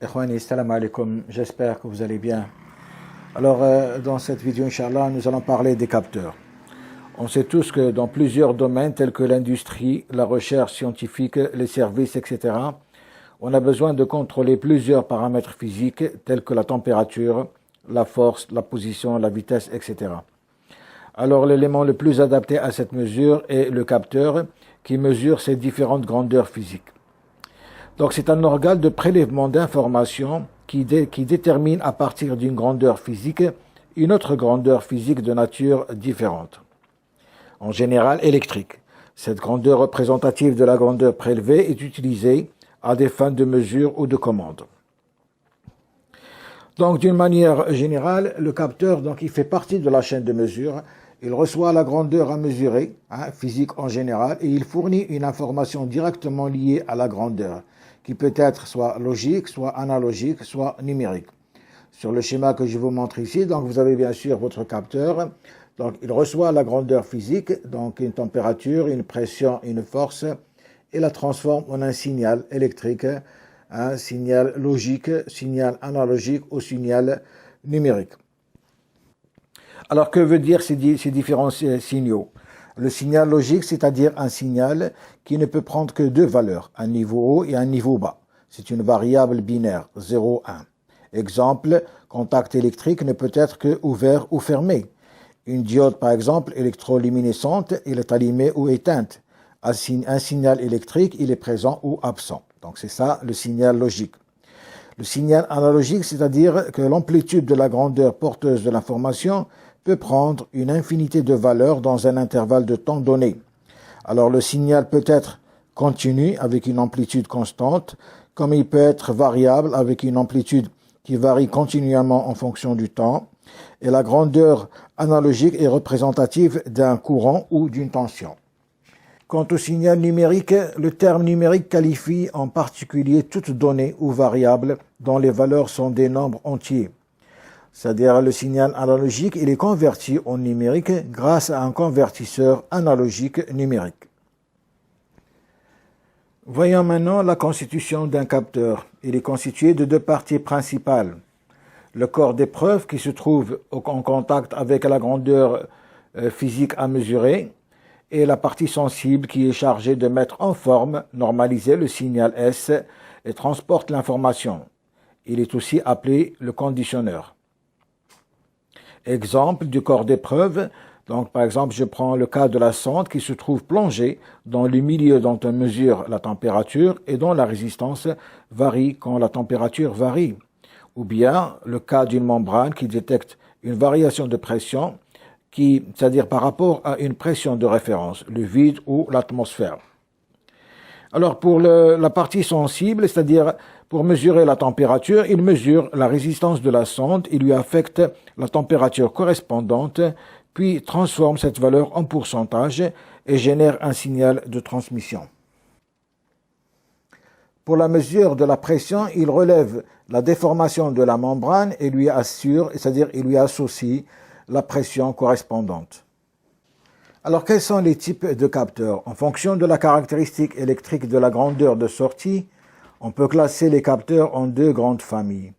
Ikhwani, salam alaikum, j'espère que vous allez bien. Alors, dans cette vidéo, Inch'Allah, nous allons parler des capteurs. On sait tous que dans plusieurs domaines tels que l'industrie, la recherche scientifique, les services, etc., on a besoin de contrôler plusieurs paramètres physiques tels que la température, la force, la position, la vitesse, etc. Alors, l'élément le plus adapté à cette mesure est le capteur qui mesure ces différentes grandeurs physiques. Donc, c'est un organe de prélèvement d'informations qui détermine à partir d'une grandeur physique une autre grandeur physique de nature différente, en général électrique. Cette grandeur représentative de la grandeur prélevée est utilisée à des fins de mesure ou de commande. Donc, d'une manière générale, le capteur, il fait partie de la chaîne de mesure. Il reçoit la grandeur à mesurer, physique en général, et il fournit une information directement liée à la grandeur, qui peut être soit logique, soit analogique, soit numérique. Sur le schéma que je vous montre ici, donc vous avez bien sûr votre capteur. Donc, il reçoit la grandeur physique, donc une température, une pression, une force, et la transforme en un signal électrique, un signal logique, signal analogique ou signal numérique. Alors, que veut dire ces différents signaux? Le signal logique, c'est-à-dire un signal qui ne peut prendre que deux valeurs, un niveau haut et un niveau bas. C'est une variable binaire, 0, 1. Exemple, contact électrique ne peut être que ouvert ou fermé. Une diode, par exemple, électroluminescente, elle est allumée ou éteinte. Un signal électrique, il est présent ou absent. Donc, c'est ça le signal logique. Le signal analogique, c'est-à-dire que l'amplitude de la grandeur porteuse de l'information peut prendre une infinité de valeurs dans un intervalle de temps donné. Alors, le signal peut être continu avec une amplitude constante, comme il peut être variable avec une amplitude qui varie continuellement en fonction du temps. Et la grandeur analogique est représentative d'un courant ou d'une tension. Quant au signal numérique, le terme numérique qualifie en particulier toute donnée ou variable dont les valeurs sont des nombres entiers. C'est-à-dire le signal analogique, il est converti en numérique grâce à un convertisseur analogique numérique. Voyons maintenant la constitution d'un capteur. Il est constitué de deux parties principales. Le corps d'épreuve qui se trouve en contact avec la grandeur physique à mesurer, et la partie sensible qui est chargée de mettre en forme, normaliser le signal S et transporte l'information. Il est aussi appelé le conditionneur. Exemple du corps d'épreuve. Donc, par exemple, je prends le cas de la sonde qui se trouve plongée dans le milieu dont on mesure la température et dont la résistance varie quand la température varie. Ou bien le cas d'une membrane qui détecte une variation de pression, c'est-à-dire par rapport à une pression de référence, le vide ou l'atmosphère. Alors, pour la partie sensible, c'est-à-dire pour mesurer la température, il mesure la résistance de la sonde, il lui affecte la température correspondante, puis transforme cette valeur en pourcentage et génère un signal de transmission. Pour la mesure de la pression, il relève la déformation de la membrane et lui assure, c'est-à-dire il lui associe la pression correspondante. Alors, quels sont les types de capteurs? En fonction de la caractéristique électrique de la grandeur de sortie, on peut classer les capteurs en deux grandes familles.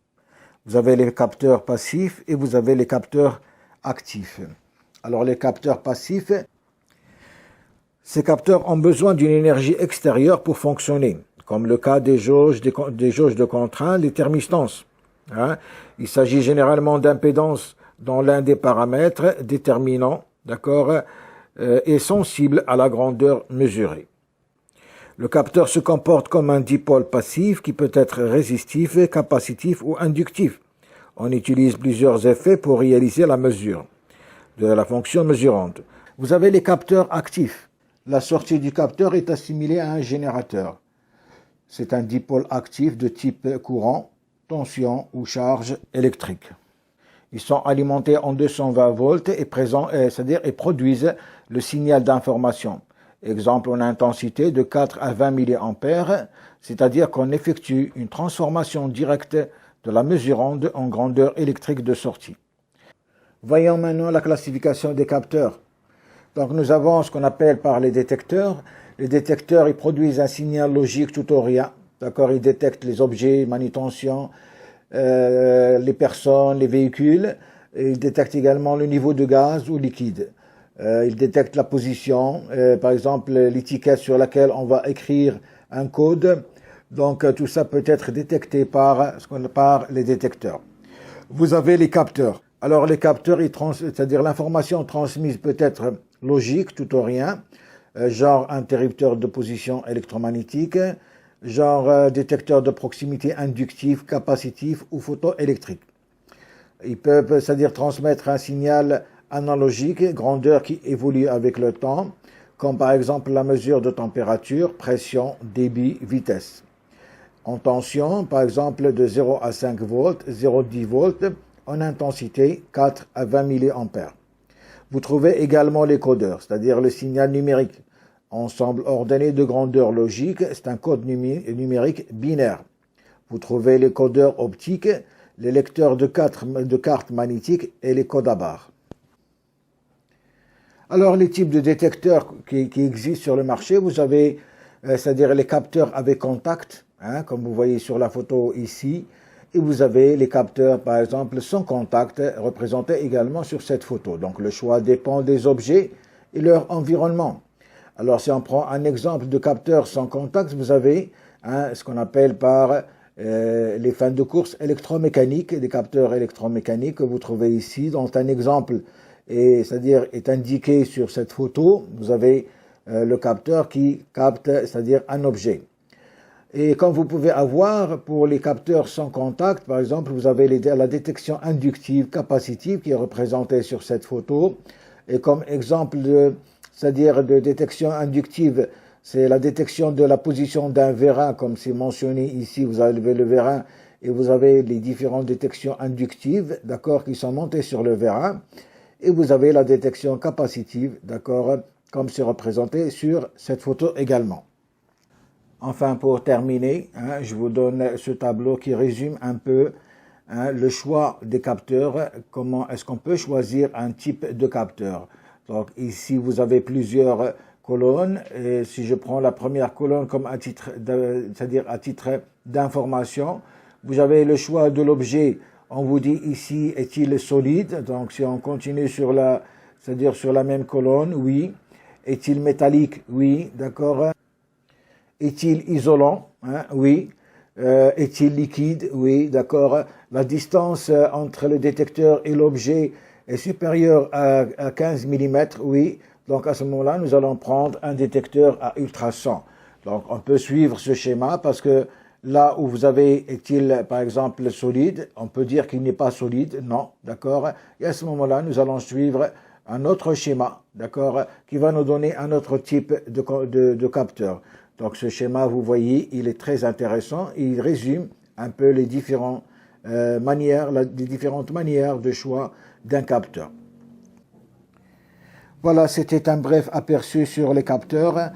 Vous avez les capteurs passifs et vous avez les capteurs actifs. Alors, les capteurs passifs, ces capteurs ont besoin d'une énergie extérieure pour fonctionner, comme le cas des jauges de contrainte, les thermistances. Il s'agit généralement d'impédance dont l'un des paramètres déterminants, est sensible à la grandeur mesurée. Le capteur se comporte comme un dipôle passif qui peut être résistif, capacitif ou inductif. On utilise plusieurs effets pour réaliser la mesure de la fonction mesurante. Vous avez les capteurs actifs. La sortie du capteur est assimilée à un générateur. C'est un dipôle actif de type courant, tension ou charge électrique. Ils sont alimentés en 220 volts et produisent le signal d'information. Exemple en intensité de 4 à 20 mA, c'est-à-dire qu'on effectue une transformation directe de la mesurande en grandeur électrique de sortie. Voyons maintenant la classification des capteurs. Donc nous avons ce qu'on appelle par les détecteurs. Les détecteurs, ils produisent un signal logique tout ou rien. D'accord, il détecte les objets, manutention, les personnes, les véhicules. Et il détecte également le niveau de gaz ou liquide. Il détecte la position, par exemple l'étiquette sur laquelle on va écrire un code. Donc tout ça peut être détecté par les détecteurs. Vous avez les capteurs. Alors les capteurs, c'est-à-dire l'information transmise peut être logique, tout ou rien, genre interrupteur de position électromagnétique, genre détecteur de proximité inductif, capacitif ou photoélectrique. Ils peuvent, c'est-à-dire transmettre un signal analogique, grandeur qui évolue avec le temps, comme par exemple la mesure de température, pression, débit, vitesse. En tension, par exemple de 0 à 5 volts, 0,10 volts, en intensité 4 à 20 mA. Vous trouvez également les codeurs, c'est-à-dire le signal numérique. Ensemble ordonné de grandeur logique, c'est un code numérique binaire. Vous trouvez les codeurs optiques, les lecteurs de cartes magnétiques et les codes à barres. Alors, les types de détecteurs qui existent sur le marché, vous avez, c'est-à-dire les capteurs avec contact, comme vous voyez sur la photo ici, et vous avez les capteurs, par exemple, sans contact, représentés également sur cette photo. Donc, le choix dépend des objets et leur environnement. Alors, si on prend un exemple de capteur sans contact, vous avez ce qu'on appelle par les fins de course électromécaniques, des capteurs électromécaniques que vous trouvez ici. Donc, un exemple c'est-à-dire est indiqué sur cette photo. Vous avez le capteur qui capte, c'est-à-dire un objet. Et comme vous pouvez avoir pour les capteurs sans contact, par exemple, vous avez la détection inductive capacitive qui est représentée sur cette photo. Et comme exemple c'est-à-dire de détection inductive, c'est la détection de la position d'un vérin, comme c'est mentionné ici. Vous avez le vérin et vous avez les différentes détections inductives, d'accord, qui sont montées sur le vérin. Et vous avez la détection capacitive, d'accord, comme c'est représenté sur cette photo également. Enfin, pour terminer, je vous donne ce tableau qui résume un peu le choix des capteurs. Comment est-ce qu'on peut choisir un type de capteur? Donc ici, vous avez plusieurs colonnes. Et si je prends la première colonne comme à titre, c'est-à-dire à titre d'information, vous avez le choix de l'objet. On vous dit ici, est-il solide? Donc si on continue c'est-à-dire sur la même colonne, oui. Est-il métallique? Oui, d'accord. Est-il isolant? Oui. Est-il liquide? Oui, d'accord. La distance entre le détecteur et l'objet est supérieure à 15 mm? Oui. Donc à ce moment-là, nous allons prendre un détecteur à ultrasons. Donc on peut suivre ce schéma parce que là où vous avez, est-il par exemple solide, on peut dire qu'il n'est pas solide, non, d'accord. Et à ce moment-là, nous allons suivre un autre schéma, d'accord, qui va nous donner un autre type de capteur. Donc ce schéma, vous voyez, il est très intéressant. Il résume un peu les différentes manières de choix d'un capteur. Voilà, c'était un bref aperçu sur les capteurs.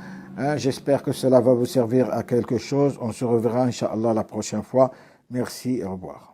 J'espère que cela va vous servir à quelque chose. On se reverra, Inch'Allah, la prochaine fois. Merci et au revoir.